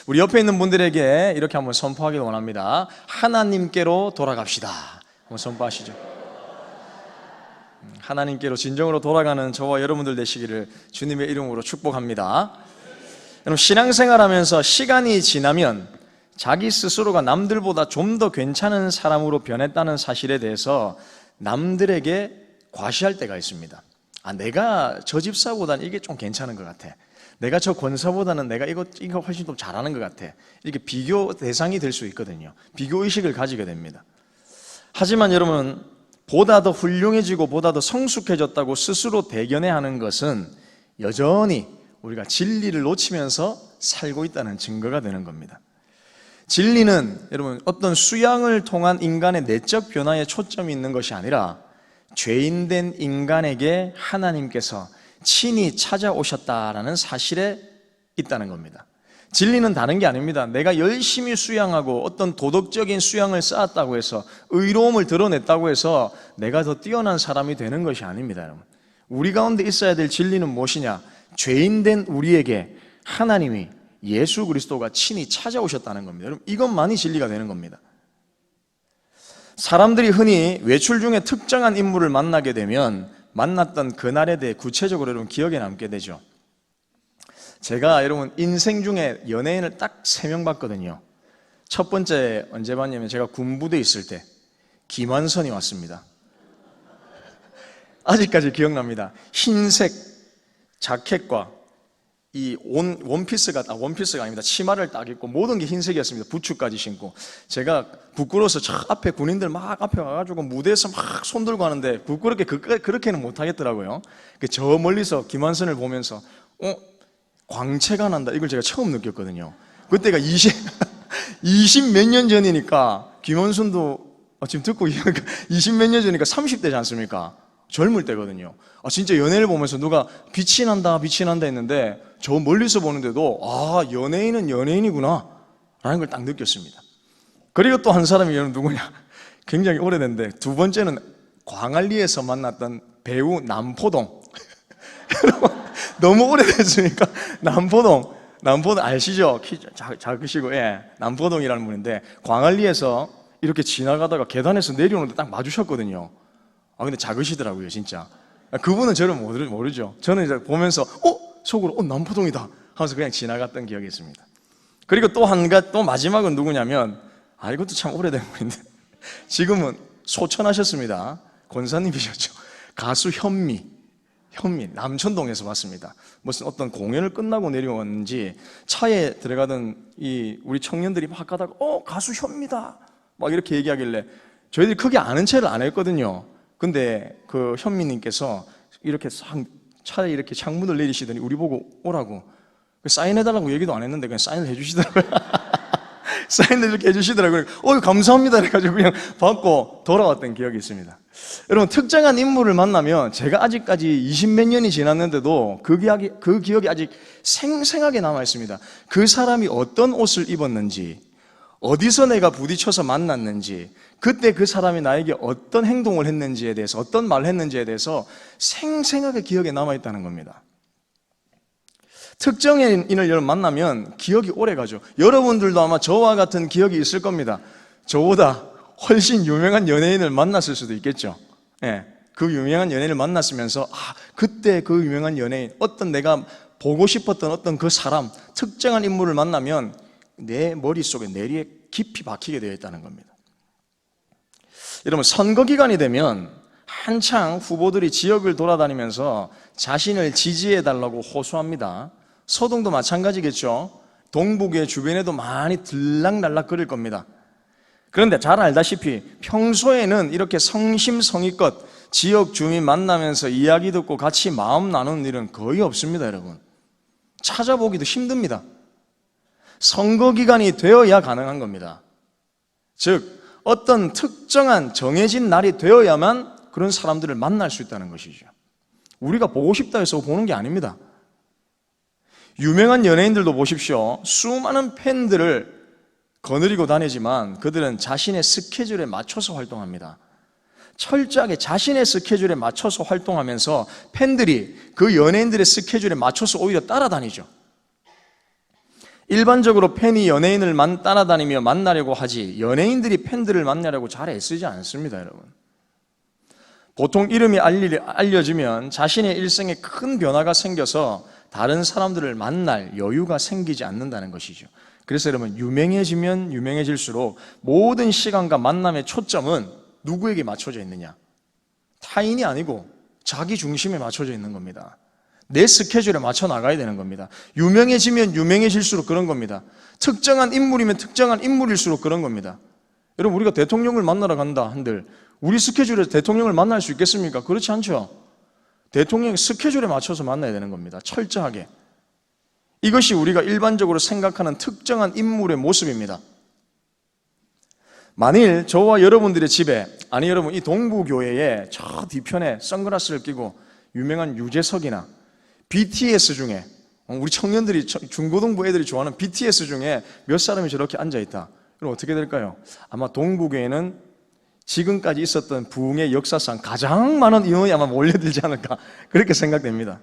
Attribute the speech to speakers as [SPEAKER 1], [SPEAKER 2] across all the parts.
[SPEAKER 1] 우리 옆에 있는 분들에게 이렇게 한번 선포하기를 원합니다. 하나님께로 돌아갑시다. 한번 선포하시죠. 하나님께로 진정으로 돌아가는 저와 여러분들 되시기를 주님의 이름으로 축복합니다. 여러분, 신앙생활하면서 시간이 지나면 자기 스스로가 남들보다 좀 더 괜찮은 사람으로 변했다는 사실에 대해서 남들에게 과시할 때가 있습니다. 내가 저 집사보다는 이게 좀 괜찮은 것 같아. 내가 저 권사보다는 내가 이거 훨씬 좀 잘하는 것 같아. 이렇게 비교 대상이 될 수 있거든요. 비교의식을 가지게 됩니다. 하지만 여러분, 보다 더 훌륭해지고 보다 더 성숙해졌다고 스스로 대견해 하는 것은 여전히 우리가 진리를 놓치면서 살고 있다는 증거가 되는 겁니다. 진리는 여러분 어떤 수양을 통한 인간의 내적 변화에 초점이 있는 것이 아니라 죄인된 인간에게 하나님께서 친히 찾아오셨다라는 사실에 있다는 겁니다. 진리는 다른 게 아닙니다. 내가 열심히 수양하고 어떤 도덕적인 수양을 쌓았다고 해서 의로움을 드러냈다고 해서 내가 더 뛰어난 사람이 되는 것이 아닙니다. 여러분, 우리 가운데 있어야 될 진리는 무엇이냐? 죄인된 우리에게 하나님이 예수 그리스도가 친히 찾아오셨다는 겁니다. 여러분, 이것만이 진리가 되는 겁니다. 사람들이 흔히 외출 중에 특정한 인물을 만나게 되면 만났던 그날에 대해 구체적으로 여러분 기억에 남게 되죠. 제가 여러분 인생 중에 연예인을 딱 3명 봤거든요. 첫 번째 언제 봤냐면 제가 군부대에 있을 때 김완선이 왔습니다. 아직까지 기억납니다. 흰색 자켓과 이 원피스가 아닙니다. 치마를 딱 입고 모든 게 흰색이었습니다. 부츠까지 신고. 제가 부끄러워서 저 앞에 군인들 막 앞에 와가지고 무대에서 막 손 들고 하는데 부끄럽게 그렇게는 못하겠더라고요. 저 멀리서 김완선을 보면서 광채가 난다, 이걸 제가 처음 느꼈거든요. 그때가 20 몇 년 전이니까 김원순도 지금 듣고 20 몇 년 전이니까 30대지 않습니까? 젊을 때거든요. 진짜 연예인을 보면서 누가 빛이 난다 했는데 저 멀리서 보는데도 연예인은 연예인이구나 라는 걸 딱 느꼈습니다. 그리고 또 한 사람이 여러분 누구냐? 굉장히 오래된데 두 번째는 광안리에서 만났던 배우 남포동. 너무 오래됐으니까 남포동 아시죠? 키 작으시고, 남포동이라는 분인데 광안리에서 이렇게 지나가다가 계단에서 내려오는데 딱 마주셨거든요. 근데 작으시더라고요, 진짜. 그분은 저를 모르죠. 저는 이제 보면서 속으로 남포동이다 하면서 그냥 지나갔던 기억이 있습니다. 그리고 또 마지막은 누구냐면 이것도 참 오래된 분인데 지금은 소천하셨습니다. 권사님이셨죠. 가수 현미 남천동에서 봤습니다. 무슨 어떤 공연을 끝나고 내려왔는지 차에 들어가던 우리 청년들이 막 가다가 가수 현미다 막 이렇게 얘기하길래 저희들이 크게 아는 체를 안 했거든요. 근데 그 현미님께서 이렇게 차에 이렇게 창문을 내리시더니 우리 보고 오라고 사인해달라고 얘기도 안 했는데 그냥 사인을 해주시더라고요. 사인을 이렇게 해주시더라고요. 감사합니다 그래가지고 그냥 받고 돌아왔던 기억이 있습니다. 여러분, 특정한 인물을 만나면 제가 아직까지 20몇 년이 지났는데도 그 기억이 아직 생생하게 남아있습니다. 그 사람이 어떤 옷을 입었는지, 어디서 내가 부딪혀서 만났는지, 그때 그 사람이 나에게 어떤 행동을 했는지에 대해서, 어떤 말을 했는지에 대해서 생생하게 기억에 남아있다는 겁니다. 특정인을 여러분 만나면 기억이 오래가죠. 여러분들도 아마 저와 같은 기억이 있을 겁니다. 저보다 훨씬 유명한 연예인을 만났을 수도 있겠죠. 그 유명한 연예인을 만났으면서 그때 그 유명한 연예인, 어떤 내가 보고 싶었던 어떤 그 사람, 특정한 인물을 만나면 내 머릿속에 내리에 깊이 박히게 되어 있다는 겁니다. 여러분, 선거 기간이 되면 한창 후보들이 지역을 돌아다니면서 자신을 지지해달라고 호소합니다. 서동도 마찬가지겠죠. 동북의 주변에도 많이 들락날락 거릴 겁니다. 그런데 잘 알다시피 평소에는 이렇게 성심성의껏 지역 주민 만나면서 이야기 듣고 같이 마음 나누는 일은 거의 없습니다. 여러분, 찾아보기도 힘듭니다. 선거 기간이 되어야 가능한 겁니다. 즉 어떤 특정한 정해진 날이 되어야만 그런 사람들을 만날 수 있다는 것이죠. 우리가 보고 싶다 해서 보는 게 아닙니다. 유명한 연예인들도 보십시오. 수많은 팬들을 거느리고 다니지만 그들은 자신의 스케줄에 맞춰서 활동합니다. 철저하게 자신의 스케줄에 맞춰서 활동하면서 팬들이 그 연예인들의 스케줄에 맞춰서 오히려 따라다니죠. 일반적으로 팬이 연예인을 따라다니며 만나려고 하지 연예인들이 팬들을 만나려고 잘 애쓰지 않습니다, 여러분. 보통 이름이 알려지면 자신의 일생에 큰 변화가 생겨서 다른 사람들을 만날 여유가 생기지 않는다는 것이죠. 그래서 여러분, 유명해지면 유명해질수록 모든 시간과 만남의 초점은 누구에게 맞춰져 있느냐? 타인이 아니고 자기 중심에 맞춰져 있는 겁니다. 내 스케줄에 맞춰 나가야 되는 겁니다. 유명해지면 유명해질수록 그런 겁니다. 특정한 인물이면 특정한 인물일수록 그런 겁니다. 여러분, 우리가 대통령을 만나러 간다 한들 우리 스케줄에서 대통령을 만날 수 있겠습니까? 그렇지 않죠. 대통령의 스케줄에 맞춰서 만나야 되는 겁니다. 철저하게. 이것이 우리가 일반적으로 생각하는 특정한 인물의 모습입니다. 만일 저와 여러분들의 집에, 아니 여러분 이 동부교회에 저 뒤편에 선글라스를 끼고 유명한 유재석이나 BTS 중에, 우리 청년들이, 중고등부 애들이 좋아하는 BTS 중에 몇 사람이 저렇게 앉아있다. 그럼 어떻게 될까요? 아마 동부교회는 지금까지 있었던 부흥의 역사상 가장 많은 인원이 아마 몰려들지 않을까, 그렇게 생각됩니다.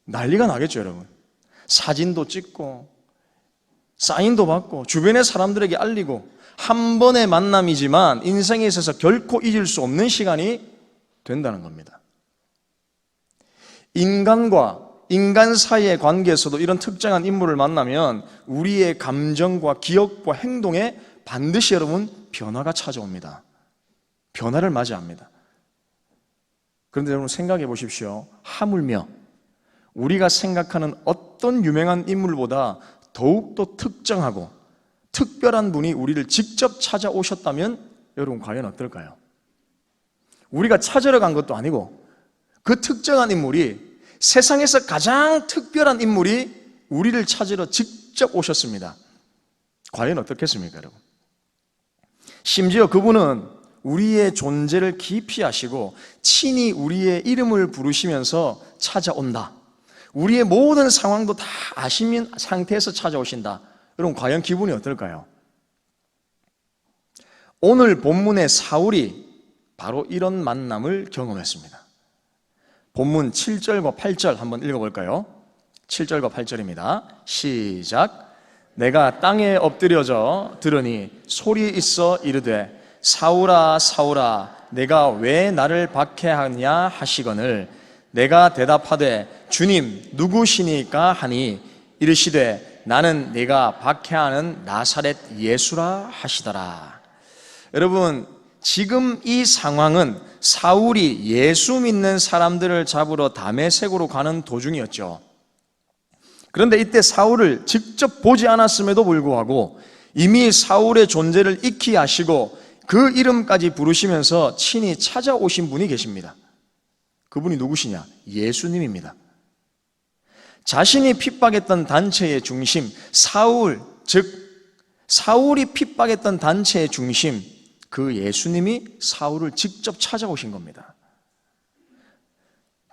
[SPEAKER 1] 난리가 나겠죠, 여러분. 사진도 찍고 사인도 받고 주변의 사람들에게 알리고, 한 번의 만남이지만 인생에 있어서 결코 잊을 수 없는 시간이 된다는 겁니다. 인간과 인간 사이의 관계에서도 이런 특정한 인물을 만나면 우리의 감정과 기억과 행동에 반드시 여러분 변화가 찾아옵니다. 변화를 맞이합니다. 그런데 여러분 생각해 보십시오. 하물며 우리가 생각하는 어떤 유명한 인물보다 더욱더 특정하고 특별한 분이 우리를 직접 찾아오셨다면 여러분 과연 어떨까요? 우리가 찾으러 간 것도 아니고 그 특정한 인물이, 세상에서 가장 특별한 인물이 우리를 찾으러 직접 오셨습니다. 과연 어떻겠습니까, 여러분? 심지어 그분은 우리의 존재를 깊이 아시고 친히 우리의 이름을 부르시면서 찾아온다. 우리의 모든 상황도 다 아시는 상태에서 찾아오신다. 여러분 과연 기분이 어떨까요? 오늘 본문의 사울이 바로 이런 만남을 경험했습니다. 본문 7절과 8절 한번 읽어볼까요? 7절과 8절입니다. 시작. 내가 땅에 엎드려져 들으니 소리 있어 이르되 사울아 사울아 내가 왜 나를 박해하냐 하시거늘 내가 대답하되 주님 누구시니까 하니 이르시되 나는 네가 박해하는 나사렛 예수라 하시더라. 여러분, 지금 이 상황은 사울이 예수 믿는 사람들을 잡으러 다메섹으로 가는 도중이었죠. 그런데 이때 사울을 직접 보지 않았음에도 불구하고 이미 사울의 존재를 익히 아시고 그 이름까지 부르시면서 친히 찾아오신 분이 계십니다. 그분이 누구시냐? 예수님입니다. 자신이 핍박했던 단체의 중심, 사울, 즉 사울이 핍박했던 단체의 중심, 그 예수님이 사울을 직접 찾아오신 겁니다.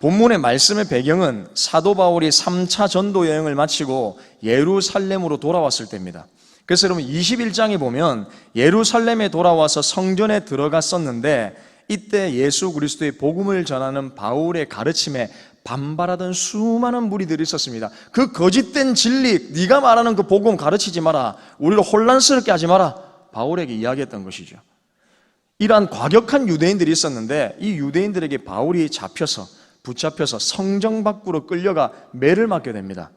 [SPEAKER 1] 본문의 말씀의 배경은 사도 바울이 3차 전도 여행을 마치고 예루살렘으로 돌아왔을 때입니다. 그래서 여러분 21장에 보면 예루살렘에 돌아와서 성전에 들어갔었는데 이때 예수 그리스도의 복음을 전하는 바울의 가르침에 반발하던 수많은 무리들이 있었습니다. 그 거짓된 진리, 네가 말하는 그 복음 가르치지 마라, 우리를 혼란스럽게 하지 마라, 바울에게 이야기했던 것이죠. 이러한 과격한 유대인들이 있었는데 이 유대인들에게 바울이 붙잡혀서 성정 밖으로 끌려가 매를 맞게 됩니다.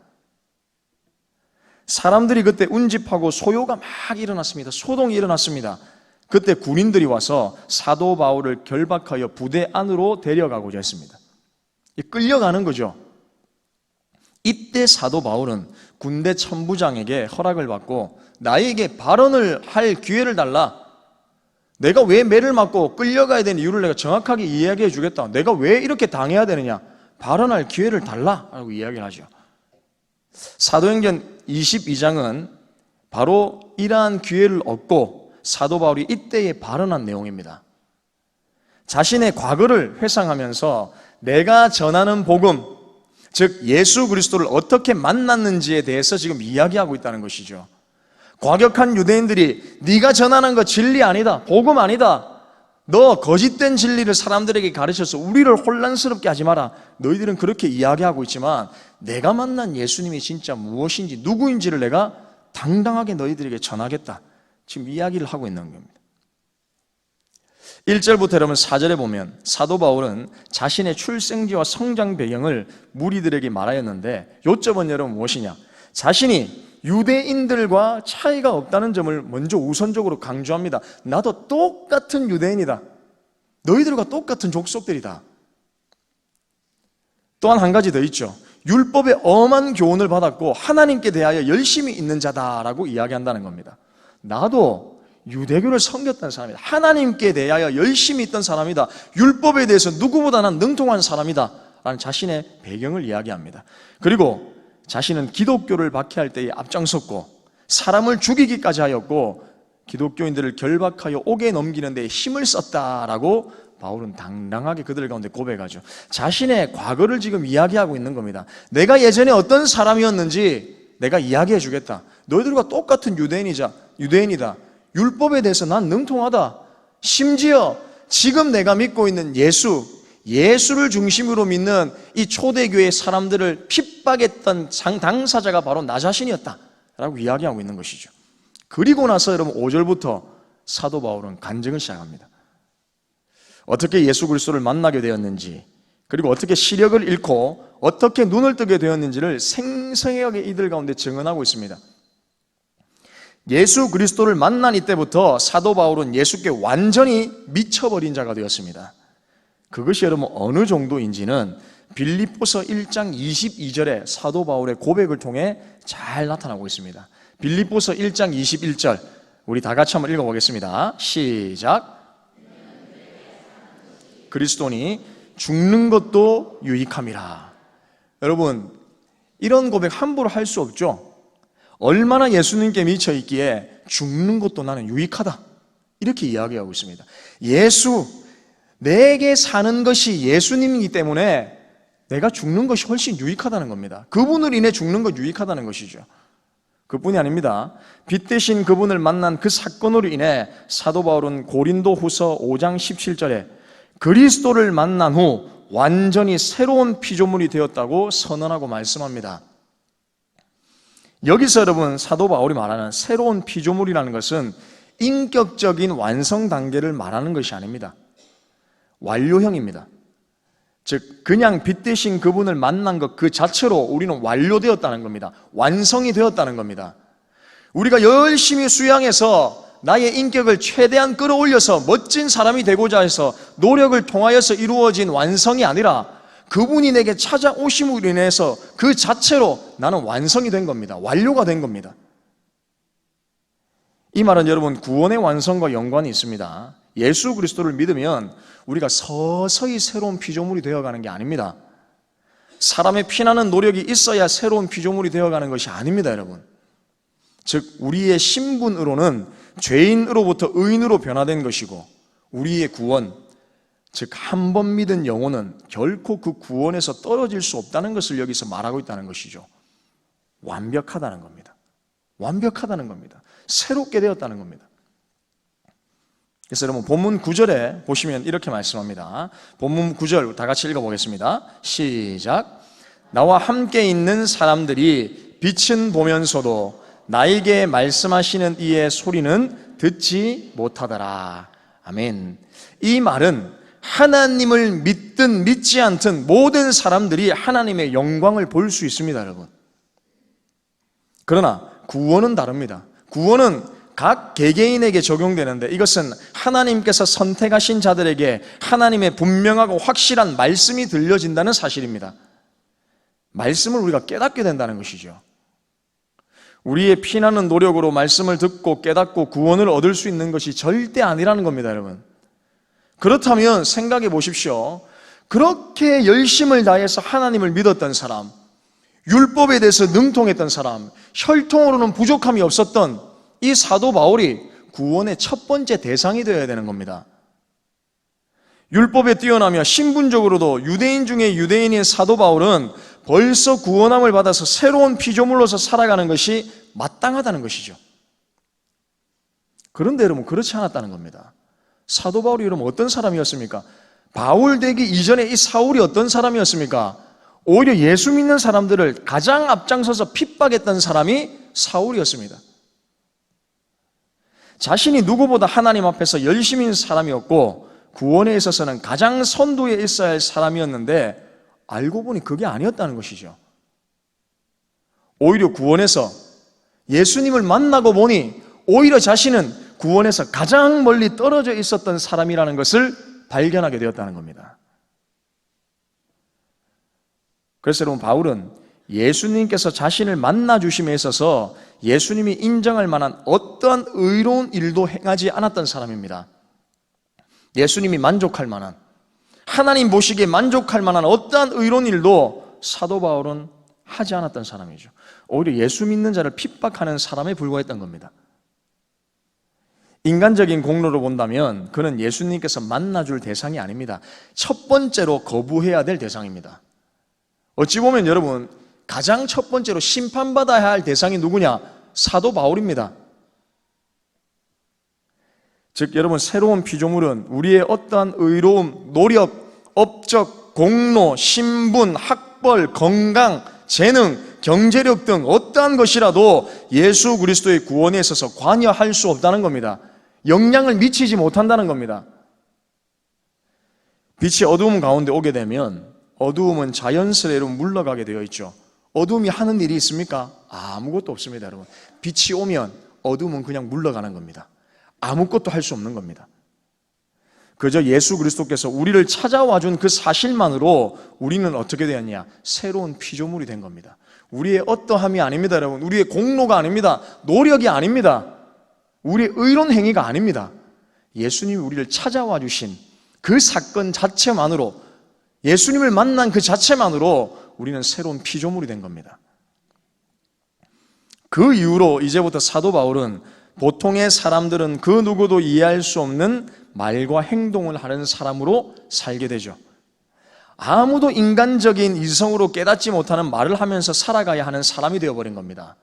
[SPEAKER 1] 사람들이 그때 운집하고 소요가 막 일어났습니다. 소동이 일어났습니다. 그때 군인들이 와서 사도 바울을 결박하여 부대 안으로 데려가고자 했습니다. 끌려가는 거죠. 이때 사도 바울은 군대 천부장에게 허락을 받고 나에게 발언을 할 기회를 달라. 내가 왜 매를 맞고 끌려가야 되는 이유를 내가 정확하게 이야기해 주겠다. 내가 왜 이렇게 당해야 되느냐. 발언할 기회를 달라 라고 이야기를 하죠. 사도행전 22장은 바로 이러한 기회를 얻고 사도 바울이 이때에 발언한 내용입니다. 자신의 과거를 회상하면서 내가 전하는 복음, 즉 예수 그리스도를 어떻게 만났는지에 대해서 지금 이야기하고 있다는 것이죠. 과격한 유대인들이 네가 전하는 거 진리 아니다, 복음 아니다, 너 거짓된 진리를 사람들에게 가르쳐서 우리를 혼란스럽게 하지 마라. 너희들은 그렇게 이야기하고 있지만 내가 만난 예수님이 진짜 무엇인지 누구인지를 내가 당당하게 너희들에게 전하겠다. 지금 이야기를 하고 있는 겁니다. 1절부터 여러분 4절에 보면 사도 바울은 자신의 출생지와 성장 배경을 무리들에게 말하였는데 요점은 여러분 무엇이냐? 자신이 유대인들과 차이가 없다는 점을 먼저 우선적으로 강조합니다. 나도 똑같은 유대인이다. 너희들과 똑같은 족속들이다. 또한 한 가지 더 있죠. 율법의 엄한 교훈을 받았고 하나님께 대하여 열심히 있는 자다라고 이야기한다는 겁니다. 나도 유대교를 섬겼던 사람이다. 하나님께 대하여 열심히 있던 사람이다. 율법에 대해서 누구보다 난 능통한 사람이다 라는 자신의 배경을 이야기합니다. 그리고 자신은 기독교를 박해할 때에 앞장섰고 사람을 죽이기까지 하였고 기독교인들을 결박하여 옥에 넘기는 데 힘을 썼다라고 바울은 당당하게 그들 가운데 고백하죠. 자신의 과거를 지금 이야기하고 있는 겁니다. 내가 예전에 어떤 사람이었는지 내가 이야기해 주겠다. 너희들과 똑같은 유대인이다. 율법에 대해서 난 능통하다. 심지어 지금 내가 믿고 있는 예수를 중심으로 믿는 이 초대교회 사람들을 핍박했던 당사자가 바로 나 자신이었다 라고 이야기하고 있는 것이죠. 그리고 나서 여러분 5절부터 사도 바울은 간증을 시작합니다. 어떻게 예수 그리스도를 만나게 되었는지, 그리고 어떻게 시력을 잃고 어떻게 눈을 뜨게 되었는지를 생생하게 이들 가운데 증언하고 있습니다. 예수 그리스도를 만난 이때부터 사도 바울은 예수께 완전히 미쳐버린 자가 되었습니다. 그것이 여러분 어느 정도인지는 빌립보서 1장 22절에 사도 바울의 고백을 통해 잘 나타나고 있습니다. 빌립보서 1장 21절 우리 다 같이 한번 읽어보겠습니다. 시작. 그리스도니 죽는 것도 유익함이라. 여러분 이런 고백 함부로 할 수 없죠. 얼마나 예수님께 미쳐있기에 죽는 것도 나는 유익하다 이렇게 이야기하고 있습니다. 내게 사는 것이 예수님이기 때문에 내가 죽는 것이 훨씬 유익하다는 겁니다. 그분을 인해 죽는 것 유익하다는 것이죠. 그뿐이 아닙니다. 빛 대신 그분을 만난 그 사건으로 인해 사도 바울은 고린도후서 5장 17절에 그리스도를 만난 후 완전히 새로운 피조물이 되었다고 선언하고 말씀합니다. 여기서 여러분 사도 바울이 말하는 새로운 피조물이라는 것은 인격적인 완성 단계를 말하는 것이 아닙니다. 완료형입니다. 즉 그냥 빛 대신 그분을 만난 것 그 자체로 우리는 완료되었다는 겁니다. 완성이 되었다는 겁니다. 우리가 열심히 수양해서 나의 인격을 최대한 끌어올려서 멋진 사람이 되고자 해서 노력을 통하여서 이루어진 완성이 아니라 그분이 내게 찾아오심으로 인해서 그 자체로 나는 완성이 된 겁니다. 완료가 된 겁니다. 이 말은 여러분 구원의 완성과 연관이 있습니다. 예수 그리스도를 믿으면 우리가 서서히 새로운 피조물이 되어가는 게 아닙니다. 사람의 피나는 노력이 있어야 새로운 피조물이 되어가는 것이 아닙니다, 여러분. 즉 우리의 신분으로는 죄인으로부터 의인으로 변화된 것이고 우리의 구원, 즉 한 번 믿은 영혼은 결코 그 구원에서 떨어질 수 없다는 것을 여기서 말하고 있다는 것이죠. 완벽하다는 겁니다. 완벽하다는 겁니다. 새롭게 되었다는 겁니다. 그래서 여러분 본문 9절에 보시면 이렇게 말씀합니다. 본문 9절 다 같이 읽어보겠습니다. 시작. 나와 함께 있는 사람들이 빛은 보면서도 나에게 말씀하시는 이의 소리는 듣지 못하더라. 아멘. 이 말은 하나님을 믿든 믿지 않든 모든 사람들이 하나님의 영광을 볼 수 있습니다, 여러분. 그러나 구원은 다릅니다. 구원은 각 개개인에게 적용되는데 이것은 하나님께서 선택하신 자들에게 하나님의 분명하고 확실한 말씀이 들려진다는 사실입니다. 말씀을 우리가 깨닫게 된다는 것이죠. 우리의 피나는 노력으로 말씀을 듣고 깨닫고 구원을 얻을 수 있는 것이 절대 아니라는 겁니다, 여러분. 그렇다면 생각해 보십시오. 그렇게 열심을 다해서 하나님을 믿었던 사람, 율법에 대해서 능통했던 사람, 혈통으로는 부족함이 없었던 이 사도 바울이 구원의 첫 번째 대상이 되어야 되는 겁니다. 율법에 뛰어나며 신분적으로도 유대인 중에 유대인인 사도 바울은 벌써 구원함을 받아서 새로운 피조물로서 살아가는 것이 마땅하다는 것이죠. 그런데 여러분 그렇지 않았다는 겁니다. 사도 바울이 여러분 어떤 사람이었습니까? 바울 되기 이전에 이 사울이 어떤 사람이었습니까? 오히려 예수 믿는 사람들을 가장 앞장서서 핍박했던 사람이 사울이었습니다. 자신이 누구보다 하나님 앞에서 열심인 사람이었고 구원에 있어서는 가장 선두에 있어야 할 사람이었는데 알고 보니 그게 아니었다는 것이죠. 오히려 구원에서 예수님을 만나고 보니 오히려 자신은 구원에서 가장 멀리 떨어져 있었던 사람이라는 것을 발견하게 되었다는 겁니다. 그래서 여러분, 바울은 예수님께서 자신을 만나 주심에 있어서 예수님이 인정할 만한 어떠한 의로운 일도 행하지 않았던 사람입니다. 예수님이 만족할 만한, 하나님 보시기에 만족할 만한 어떠한 의로운 일도 사도 바울은 하지 않았던 사람이죠. 오히려 예수 믿는 자를 핍박하는 사람에 불과했던 겁니다. 인간적인 공로로 본다면 그는 예수님께서 만나줄 대상이 아닙니다. 첫 번째로 거부해야 될 대상입니다. 어찌 보면 여러분, 가장 첫 번째로 심판받아야 할 대상이 누구냐? 사도 바울입니다. 즉 여러분, 새로운 피조물은 우리의 어떠한 의로움, 노력, 업적, 공로, 신분, 학벌, 건강, 재능, 경제력 등 어떠한 것이라도 예수 그리스도의 구원에 있어서 관여할 수 없다는 겁니다. 영향을 미치지 못한다는 겁니다. 빛이 어두움 가운데 오게 되면 어두움은 자연스레로 물러가게 되어 있죠. 어둠이 하는 일이 있습니까? 아무것도 없습니다, 여러분. 빛이 오면 어둠은 그냥 물러가는 겁니다. 아무것도 할 수 없는 겁니다. 그저 예수 그리스도께서 우리를 찾아와 준 그 사실만으로 우리는 어떻게 되었냐? 새로운 피조물이 된 겁니다. 우리의 어떠함이 아닙니다, 여러분. 우리의 공로가 아닙니다. 노력이 아닙니다. 우리의 의로운 행위가 아닙니다. 예수님이 우리를 찾아와 주신 그 사건 자체만으로, 예수님을 만난 그 자체만으로 우리는 새로운 피조물이 된 겁니다. 그 이후로 이제부터 사도 바울은 보통의 사람들은 그 누구도 이해할 수 없는 말과 행동을 하는 사람으로 살게 되죠. 아무도 인간적인 이성으로 깨닫지 못하는 말을 하면서 살아가야 하는 사람이 되어버린 겁니다.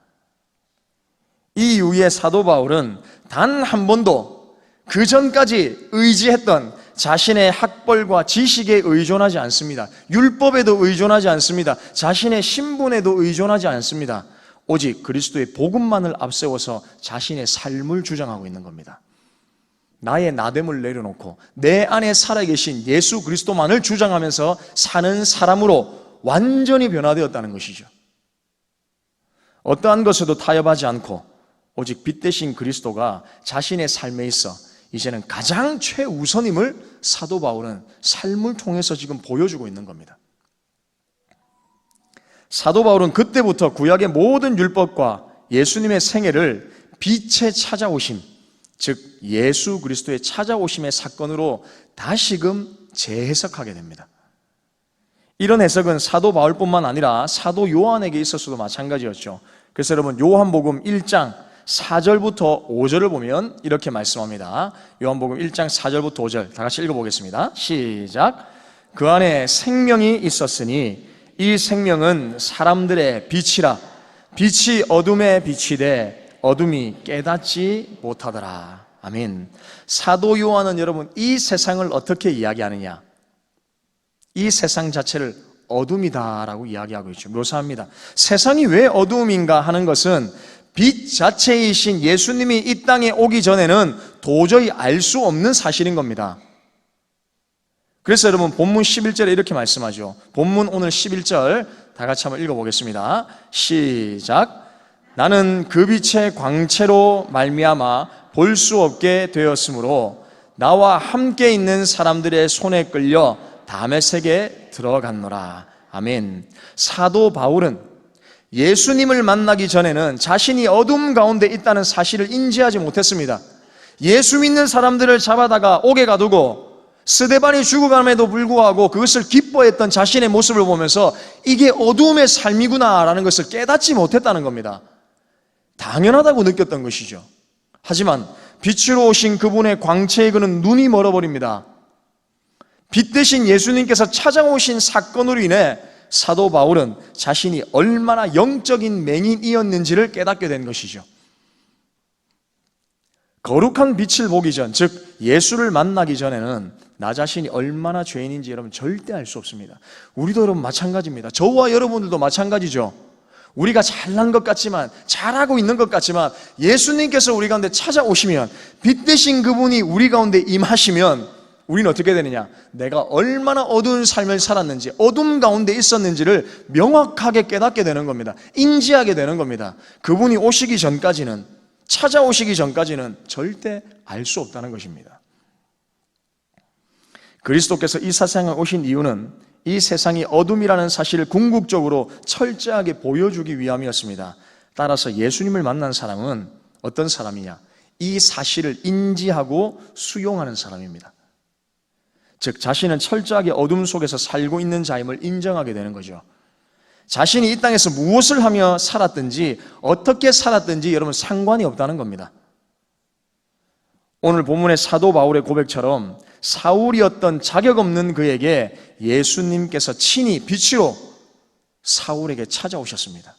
[SPEAKER 1] 이 이후에 사도 바울은 단 한 번도 그 전까지 의지했던 자신의 학벌과 지식에 의존하지 않습니다. 율법에도 의존하지 않습니다. 자신의 신분에도 의존하지 않습니다. 오직 그리스도의 복음만을 앞세워서 자신의 삶을 주장하고 있는 겁니다. 나의 나됨을 내려놓고 내 안에 살아계신 예수 그리스도만을 주장하면서 사는 사람으로 완전히 변화되었다는 것이죠. 어떠한 것에도 타협하지 않고 오직 빛 대신 그리스도가 자신의 삶에 있어 이제는 가장 최우선임을 사도 바울은 삶을 통해서 지금 보여주고 있는 겁니다. 사도 바울은 그때부터 구약의 모든 율법과 예수님의 생애를 빛의 찾아오심, 즉 예수 그리스도의 찾아오심의 사건으로 다시금 재해석하게 됩니다. 이런 해석은 사도 바울뿐만 아니라 사도 요한에게 있어서도 마찬가지였죠. 그래서 여러분, 요한복음 1장 4절부터 5절을 보면 이렇게 말씀합니다. 요한복음 1장 4절부터 5절 다 같이 읽어보겠습니다. 시작. 그 안에 생명이 있었으니 이 생명은 사람들의 빛이라. 빛이 어둠에 비치되 어둠이 깨닫지 못하더라. 아멘. 사도 요한은 여러분, 이 세상을 어떻게 이야기하느냐? 이 세상 자체를 어둠이다라고 이야기하고 있죠. 묘사합니다. 세상이 왜 어둠인가 하는 것은 빛 자체이신 예수님이 이 땅에 오기 전에는 도저히 알 수 없는 사실인 겁니다. 그래서 여러분, 본문 11절에 이렇게 말씀하죠. 본문 오늘 11절 다 같이 한번 읽어보겠습니다. 시작. 나는 그 빛의 광채로 말미암아 볼 수 없게 되었으므로 나와 함께 있는 사람들의 손에 끌려 다메섹에 들어갔노라. 아멘. 사도 바울은 예수님을 만나기 전에는 자신이 어둠 가운데 있다는 사실을 인지하지 못했습니다. 예수 믿는 사람들을 잡아다가 옥에 가두고 스데반이 죽어감에도 불구하고 그것을 기뻐했던 자신의 모습을 보면서 이게 어두움의 삶이구나 라는 것을 깨닫지 못했다는 겁니다. 당연하다고 느꼈던 것이죠. 하지만 빛으로 오신 그분의 광채에 그는 눈이 멀어버립니다. 빛 대신 예수님께서 찾아오신 사건으로 인해 사도 바울은 자신이 얼마나 영적인 맹인이었는지를 깨닫게 된 것이죠. 거룩한 빛을 보기 전, 즉 예수를 만나기 전에는 나 자신이 얼마나 죄인인지 여러분 절대 알 수 없습니다. 우리도 여러분 마찬가지입니다. 저와 여러분들도 마찬가지죠. 우리가 잘난 것 같지만, 잘하고 있는 것 같지만 예수님께서 우리 가운데 찾아오시면, 빛 대신 그분이 우리 가운데 임하시면 우리는 어떻게 되느냐? 내가 얼마나 어두운 삶을 살았는지, 어둠 가운데 있었는지를 명확하게 깨닫게 되는 겁니다. 인지하게 되는 겁니다. 그분이 오시기 전까지는, 찾아오시기 전까지는 절대 알 수 없다는 것입니다. 그리스도께서 이 세상에 오신 이유는 이 세상이 어둠이라는 사실을 궁극적으로 철저하게 보여주기 위함이었습니다. 따라서 예수님을 만난 사람은 어떤 사람이냐? 이 사실을 인지하고 수용하는 사람입니다. 즉 자신은 철저하게 어둠 속에서 살고 있는 자임을 인정하게 되는 거죠. 자신이 이 땅에서 무엇을 하며 살았든지 어떻게 살았든지 여러분 상관이 없다는 겁니다. 오늘 본문의 사도 바울의 고백처럼 사울이었던 자격 없는 그에게 예수님께서 친히 빛으로 사울에게 찾아오셨습니다.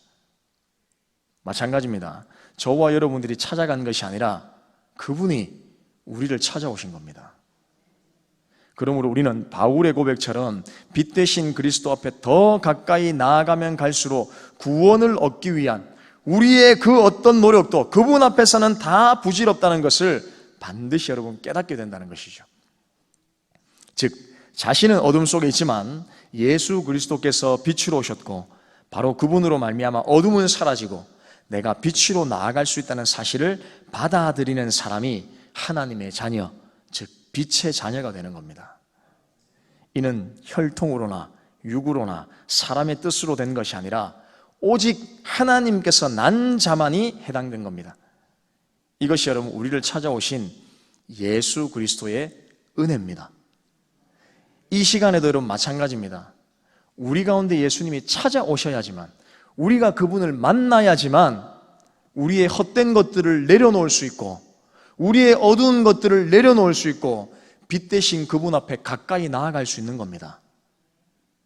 [SPEAKER 1] 마찬가지입니다. 저와 여러분들이 찾아간 것이 아니라 그분이 우리를 찾아오신 겁니다. 그러므로 우리는 바울의 고백처럼 빛 대신 그리스도 앞에 더 가까이 나아가면 갈수록 구원을 얻기 위한 우리의 그 어떤 노력도 그분 앞에서는 다 부질없다는 것을 반드시 여러분 깨닫게 된다는 것이죠. 즉 자신은 어둠 속에 있지만 예수 그리스도께서 빛으로 오셨고 바로 그분으로 말미암아 어둠은 사라지고 내가 빛으로 나아갈 수 있다는 사실을 받아들이는 사람이 하나님의 자녀, 즉 빛의 자녀가 되는 겁니다. 이는 혈통으로나 육으로나 사람의 뜻으로 된 것이 아니라 오직 하나님께서 난 자만이 해당된 겁니다. 이것이 여러분 우리를 찾아오신 예수 그리스도의 은혜입니다. 이 시간에도 여러분 마찬가지입니다. 우리 가운데 예수님이 찾아오셔야지만, 우리가 그분을 만나야지만 우리의 헛된 것들을 내려놓을 수 있고 우리의 어두운 것들을 내려놓을 수 있고 빛 대신 그분 앞에 가까이 나아갈 수 있는 겁니다.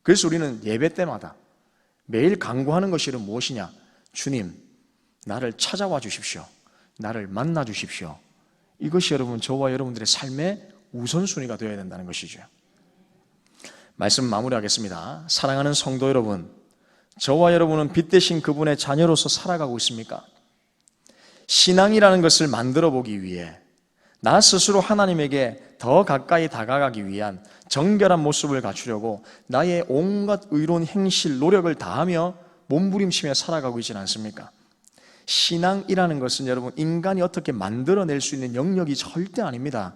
[SPEAKER 1] 그래서 우리는 예배 때마다 매일 간구하는 것이 무엇이냐? 주님, 나를 찾아와 주십시오. 나를 만나 주십시오. 이것이 여러분 저와 여러분들의 삶의 우선순위가 되어야 된다는 것이죠. 말씀 마무리하겠습니다. 사랑하는 성도 여러분, 저와 여러분은 빛 대신 그분의 자녀로서 살아가고 있습니까? 신앙이라는 것을 만들어 보기 위해 나 스스로 하나님에게 더 가까이 다가가기 위한 정결한 모습을 갖추려고 나의 온갖 의로운 행실, 노력을 다하며 몸부림치며 살아가고 있지는 않습니까? 신앙이라는 것은 여러분 인간이 어떻게 만들어낼 수 있는 영역이 절대 아닙니다.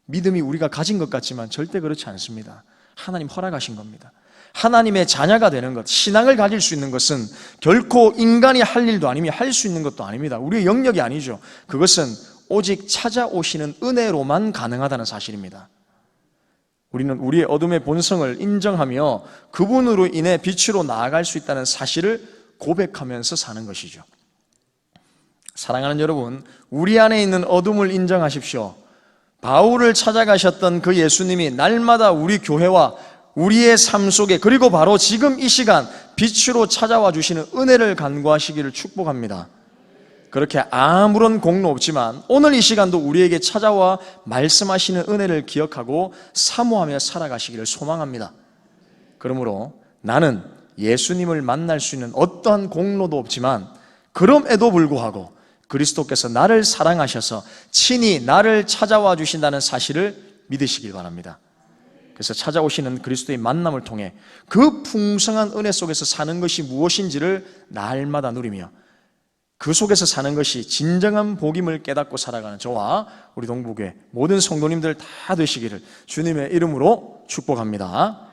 [SPEAKER 1] 믿음이 우리가 가진 것 같지만 절대 그렇지 않습니다. 하나님 허락하신 겁니다. 하나님의 자녀가 되는 것, 신앙을 가질 수 있는 것은 결코 인간이 할 일도 아니며 할 수 있는 것도 아닙니다. 우리의 영역이 아니죠. 그것은 오직 찾아오시는 은혜로만 가능하다는 사실입니다. 우리는 우리의 어둠의 본성을 인정하며 그분으로 인해 빛으로 나아갈 수 있다는 사실을 고백하면서 사는 것이죠. 사랑하는 여러분, 우리 안에 있는 어둠을 인정하십시오. 바울을 찾아가셨던 그 예수님이 날마다 우리 교회와 우리의 삶 속에, 그리고 바로 지금 이 시간 빛으로 찾아와 주시는 은혜를 간구하시기를 축복합니다. 그렇게 아무런 공로 없지만 오늘 이 시간도 우리에게 찾아와 말씀하시는 은혜를 기억하고 사모하며 살아가시기를 소망합니다. 그러므로 나는 예수님을 만날 수 있는 어떠한 공로도 없지만 그럼에도 불구하고 그리스도께서 나를 사랑하셔서 친히 나를 찾아와 주신다는 사실을 믿으시길 바랍니다. 그래서 찾아오시는 그리스도의 만남을 통해 그 풍성한 은혜 속에서 사는 것이 무엇인지를 날마다 누리며 그 속에서 사는 것이 진정한 복임을 깨닫고 살아가는 저와 우리 동부교회 모든 성도님들 다 되시기를 주님의 이름으로 축복합니다.